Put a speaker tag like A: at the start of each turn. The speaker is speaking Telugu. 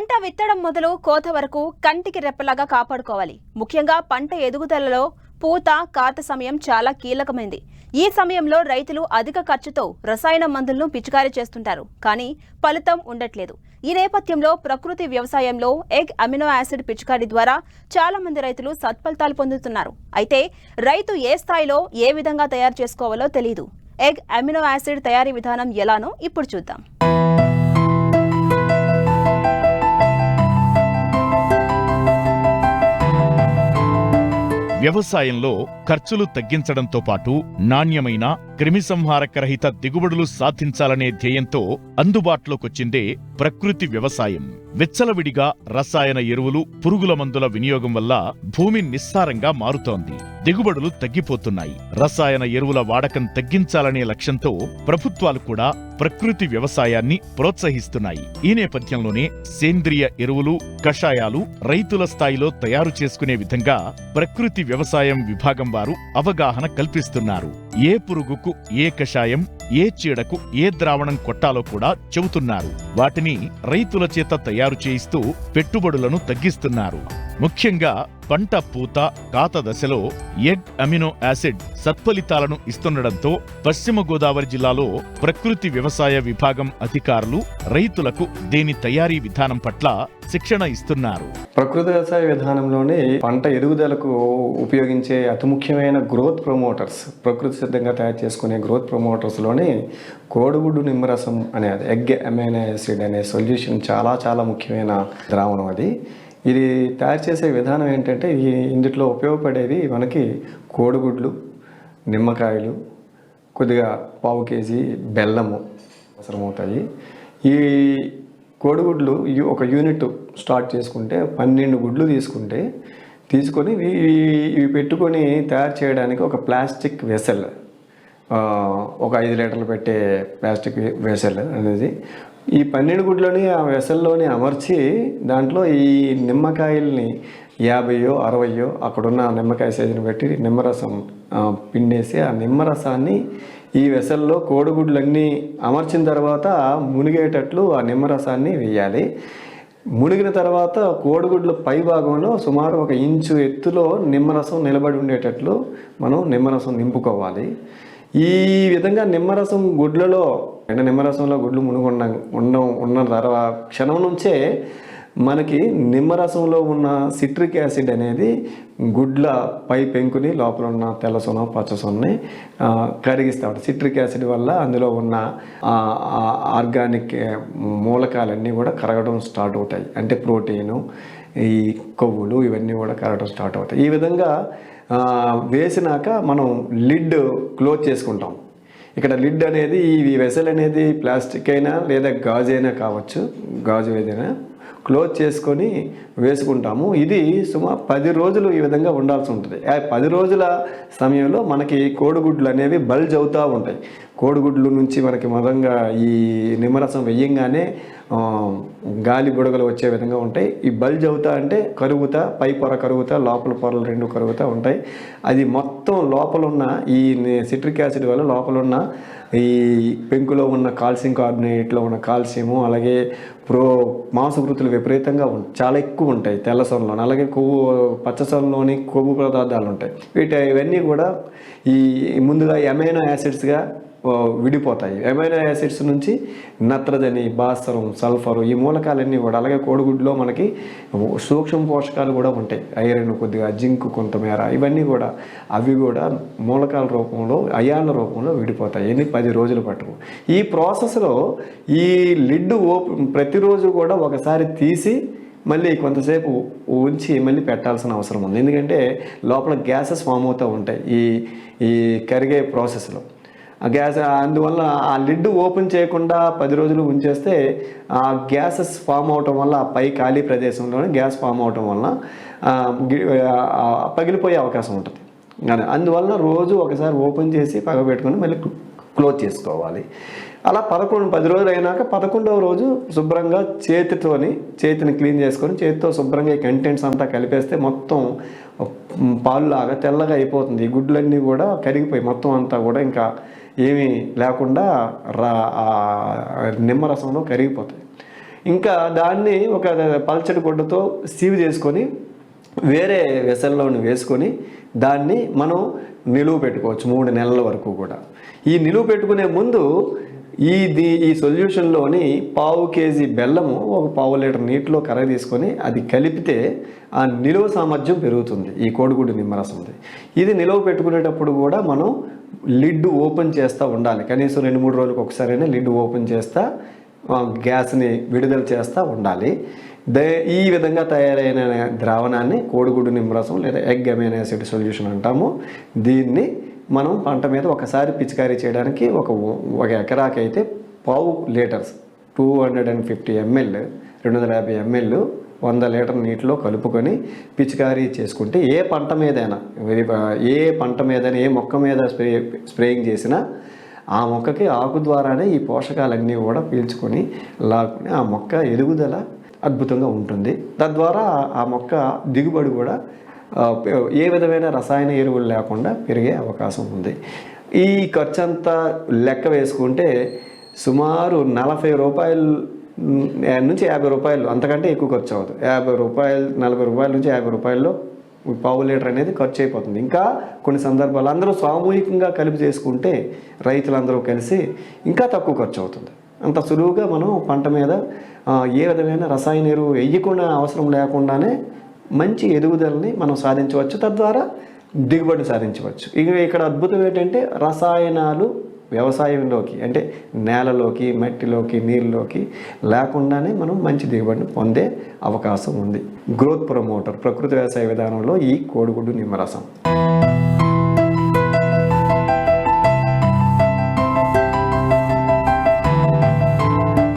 A: పంట విత్తడం మొదలు కోత వరకు కంటికి రెప్పలాగా కాపాడుకోవాలి. ముఖ్యంగా పంట ఎదుగుదలలో పూత కాత సమయం చాలా కీలకమైంది. ఈ సమయంలో రైతులు అధిక ఖర్చుతో రసాయన మందులను పిచికారీ చేస్తుంటారు, కానీ ఫలితం ఉండట్లేదు. ఈ నేపథ్యంలో ప్రకృతి వ్యవసాయంలో ఎగ్ అమినో యాసిడ్ పిచికారీ ద్వారా చాలా మంది రైతులు సత్ఫలితాలు పొందుతున్నారు. అయితే రైతు ఏ స్థాయిలో ఏ విధంగా తయారు చేసుకోవాలో తెలియదు. ఎగ్ అమినో యాసిడ్ తయారీ విధానం ఎలానో ఇప్పుడు చూద్దాం.
B: వ్యవసాయంలో ఖర్చులు తగ్గించడంతో పాటు నాణ్యమైన క్రిమిసంహారకరహిత దిగుబడులు సాధించాలనే ధ్యేయంతో అందుబాటులోకొచ్చిందే ప్రకృతి వ్యవసాయం. విచ్చలవిడిగా రసాయన ఎరువులు, పురుగుల మందుల వినియోగం వల్ల భూమి నిస్సారంగా మారుతోంది. దిగుబడులు తగ్గిపోతున్నాయి. రసాయన ఎరువుల వాడకం తగ్గించాలనే లక్ష్యంతో ప్రభుత్వాలు కూడా ప్రకృతి వ్యవసాయాన్ని ప్రోత్సహిస్తున్నాయి. ఈ నేపథ్యంలోనే సేంద్రియ ఎరువులు, కషాయాలు రైతుల స్థాయిలో తయారు చేసుకునే విధంగా ప్రకృతి వ్యవసాయం విభాగం వారు అవగాహన కల్పిస్తున్నారు. ఏ పురుగుకు ఏ కషాయం, ఏ చీడకు ఏ ద్రావణం కొట్టాలో కూడా చెబుతున్నారు. వాటిని రైతుల చేత తయారు చేయిస్తూ పెట్టుబడులను తగ్గిస్తున్నారు. ముఖ్యంగా పంట పూత కాత దశలో ఎగ్ అమినో యాసిడ్ సత్ఫలితాలను ఇస్తుండటంతో పశ్చిమ గోదావరి జిల్లాలో ప్రకృతి వ్యవసాయ విభాగం అధికారులు రైతులకు దీని తయారీ విధానం పట్ల శిక్షణ ఇస్తున్నారు.
C: ప్రకృతి వ్యవసాయ విధానంలోని పంట ఎదుగుదలకు ఉపయోగించే అతి ముఖ్యమైన గ్రోత్ ప్రమోటర్స్, ప్రకృతి సిద్ధంగా తయారు చేసుకునే గ్రోత్ ప్రమోటర్స్లోని కోడిగుడ్డు నిమ్మరసం అనేది ఎగ్ అమైనో యాసిడ్ అనే సొల్యూషన్ చాలా ముఖ్యమైన ద్రావణం. ఇది తయారు చేసే విధానం ఏంటంటే, ఇందులో ఉపయోగపడేవి మనకి కోడిగుడ్లు, నిమ్మకాయలు, కొద్దిగా పావు కేజీ బెల్లము అవసరమవుతాయి. ఈ కోడిగుడ్లు ఒక యూనిట్ స్టార్ట్ చేసుకుంటే 12 గుడ్లు తీసుకొని ఇవి పెట్టుకొని తయారు చేయడానికి ఒక ప్లాస్టిక్ వెసల్, ఒక 5 లీటర్లు పెట్టే ప్లాస్టిక్ వెసల్ అనేది ఈ 12 గుడ్లని ఆ వెసల్లోని అమర్చి దాంట్లో ఈ నిమ్మకాయల్ని 50-60 అక్కడున్న నిమ్మకాయ సైజుని బట్టి నిమ్మరసం పిండేసి ఆ నిమ్మరసాన్ని ఈ వెసల్లో కోడిగుడ్లన్నీ అమర్చిన తర్వాత మునిగేటట్లు ఆ నిమ్మరసాన్ని వేయాలి. మునిగిన తర్వాత కోడిగుడ్ల పై భాగంలో సుమారు 1 ఇంచు ఎత్తులో నిమ్మరసం నిలబడి ఉండేటట్లు మనం నిమ్మరసం నింపుకోవాలి. ఈ విధంగా నిమ్మరసం గుడ్లలో నిమ్మరసంలో గుడ్లు ఉన్న తర్వాత క్షణం నుంచే మనకి నిమ్మరసంలో ఉన్న సిట్రిక్ యాసిడ్ అనేది గుడ్ల పై పెంకుని లోపల ఉన్న తెల్లసొన పచ్చసొనని కరిగిస్తాడు. సిట్రిక్ యాసిడ్ వల్ల అందులో ఉన్న ఆర్గానిక్ మూలకాలన్నీ కూడా కరగడం స్టార్ట్ అవుతాయి. అంటే ప్రోటీను, ఈ కొవ్వులు ఇవన్నీ కూడా కరగడం స్టార్ట్ అవుతాయి. ఈ విధంగా వేసినాక మనం లిడ్ క్లోజ్ చేసుకుంటాం. ఇక్కడ లిడ్ అనేది ఈ వెసల్ అనేది ప్లాస్టిక్ అయినా లేదా గాజు అయినా కావచ్చు, గాజు ఏదైనా క్లోజ్ చేసుకొని వేసుకుంటాము. ఇది సుమారు 10 రోజులు ఈ విధంగా ఉండాల్సి ఉంటుంది. 10 రోజుల సమయంలో మనకి కోడిగుడ్లు అనేవి బల్జ్ అవుతూ ఉంటాయి. కోడిగుడ్లు నుంచి మనకి మొదలంగా ఈ నిమ్మరసం వెయ్యంగానే గాలి బుడగలు వచ్చే విధంగా ఉంటాయి. ఈ బల్జ్ అవుతా అంటే కరుగుతా, పై పొర కరుగుతా, లోపల పొరలు 2 కరుగుతూ ఉంటాయి. అది మొత్తం లోపల ఉన్న ఈ సిట్రిక్ యాసిడ్ వల్ల లోపల ఉన్న ఈ పెంకులో ఉన్న కాల్షియం కార్బోనేట్లో ఉన్న కాల్షియము, అలాగే మాంసకృతులు విపరీతంగా చాలా ఎక్కువ ఉంటాయి తెల్లసొనలో. అలాగే పచ్చసొనలోని కొవ్వు పదార్థాలు ఉంటాయి. ఇవన్నీ కూడా ఈ ముందుగా అమైనో యాసిడ్స్గా విడిపోతాయి. అమైనో యాసిడ్స్ నుంచి నత్రజని, భాస్వరం, సల్ఫరు ఈ మూలకాలన్నీ కూడా, అలాగే కోడిగుడ్లో మనకి సూక్ష్మ పోషకాలు కూడా ఉంటాయి. ఐరన్, కొద్దిగా జింక్ కొంతమేర, ఇవన్నీ కూడా అవి కూడా మూలకాల రూపంలో అయాన్ల రూపంలో విడిపోతాయి. ఎన్ని 10 రోజులు పట్టుకు. ఈ ప్రాసెస్లో ఈ లిడ్ ప్రతిరోజు కూడా ఒకసారి తీసి మళ్ళీ కొంతసేపు ఉంచి మళ్ళీ పెట్టాల్సిన అవసరం ఉంది. ఎందుకంటే లోపల గ్యాసెస్ ఫామ్ అవుతూ ఉంటాయి ఈ కరిగే ప్రాసెస్లో. ఆ గ్యాస్ అందువల్ల ఆ లిడ్ ఓపెన్ చేయకుండా 10 రోజులు ఉంచేస్తే ఆ గ్యాసెస్ ఫామ్ అవటం వల్ల, ఆ పై ఖాళీ ప్రదేశంలోనే గ్యాస్ ఫామ్ అవటం వల్ల పగిలిపోయే అవకాశం ఉంటుంది. అందువల్ల రోజు ఒకసారి ఓపెన్ చేసి పగబెట్టుకొని మళ్ళీ క్లోజ్ చేసుకోవాలి. అలా 10 రోజులు అయినాక 11వ రోజు శుభ్రంగా చేతిని క్లీన్ చేసుకొని చేతితో శుభ్రంగా ఈ కంటెంట్స్ అంతా కలిపేస్తే మొత్తం పాలులాగా తెల్లగా అయిపోతుంది. ఈ గుడ్లన్నీ కూడా కరిగిపోయి మొత్తం అంతా కూడా ఇంకా ఏమీ లేకుండా నిమ్మరసంలో కరిగిపోతాయి. ఇంకా దాన్ని ఒక పల్చటి గుడ్డతో సీవ్ చేసుకొని వేరే వెసల్లోని వేసుకొని దాన్ని మనం నిలువ పెట్టుకోవచ్చు 3 నెలల వరకు కూడా. ఈ నిలువ పెట్టుకునే ముందు ఈ సొల్యూషన్లోని 1/2 కేజీ బెల్లము 1/4 లీటర్ నీటిలో కరగ తీసుకొని అది కలిపితే ఆ నిలువ సామర్థ్యం పెరుగుతుంది ఈ కోడిగుడ్డు నిమ్మరసంది. ఇది నిలువ పెట్టుకునేటప్పుడు కూడా మనం లిడ్ ఓపెన్ చేస్తూ ఉండాలి. కనీసం 2-3 రోజులకు ఒకసారైనా లిడ్ ఓపెన్ చేస్తూ గ్యాస్ని విడుదల చేస్తూ ఉండాలి. ఈ విధంగా తయారైన ద్రావణాన్ని కోడిగుడ్డు నిమ్మరసం లేదా ఎగ్ అమైనో యాసిడ్ సొల్యూషన్ అంటాము. దీన్ని మనం పంట మీద ఒకసారి పిచికారీ చేయడానికి ఒక ఎకరాకి అయితే 1/2 లీటర్స్ 250 ml 250 ml 100 లీటర్ నీటిలో కలుపుకొని పిచికారీ చేసుకుంటే ఏ పంట మీదైనా ఏ మొక్క మీద స్ప్రేయింగ్ చేసినా ఆ మొక్కకి ఆకు ద్వారానే ఈ పోషకాలన్నీ కూడా పీల్చుకొని లాక్కుని ఆ మొక్క ఎదుగుదల అద్భుతంగా ఉంటుంది. తద్వారా ఆ మొక్క దిగుబడి కూడా ఏ విధమైన రసాయన ఎరువులు లేకుండా పెరిగే అవకాశం ఉంది. ఈ ఖర్చు అంతా లెక్క వేసుకుంటే సుమారు 40 రూపాయలు నుంచి 50 రూపాయలు, అంతకంటే ఎక్కువ ఖర్చు అవుతుంది. 50 రూపాయలు 40 రూపాయల నుంచి 50 రూపాయల్లో 1/2 లీటర్ అనేది ఖర్చు అయిపోతుంది. ఇంకా కొన్ని సందర్భాలు అందరూ సామూహికంగా కలిపి చేసుకుంటే రైతులందరూ కలిసి ఇంకా తక్కువ ఖర్చు అవుతుంది. అంత సులువుగా మనం పంట మీద ఏ విధమైన రసాయన ఎరువు వేయకుండా అవసరం లేకుండానే మంచి ఎదుగుదలని మనం సాధించవచ్చు. తద్వారా దిగుబడి సాధించవచ్చు. ఇక్కడ అద్భుతం ఏంటంటే రసాయనాలు వ్యవసాయంలోకి అంటే నేలలోకి, మట్టిలోకి, నీళ్ళలోకి లేకుండానే మనం మంచి దిగుబడిని పొందే అవకాశం ఉంది. గ్రోత్ ప్రమోటర్ ప్రకృతి వ్యవసాయ విధానంలో ఈ కోడిగుడ్డు నిమ్మరసం.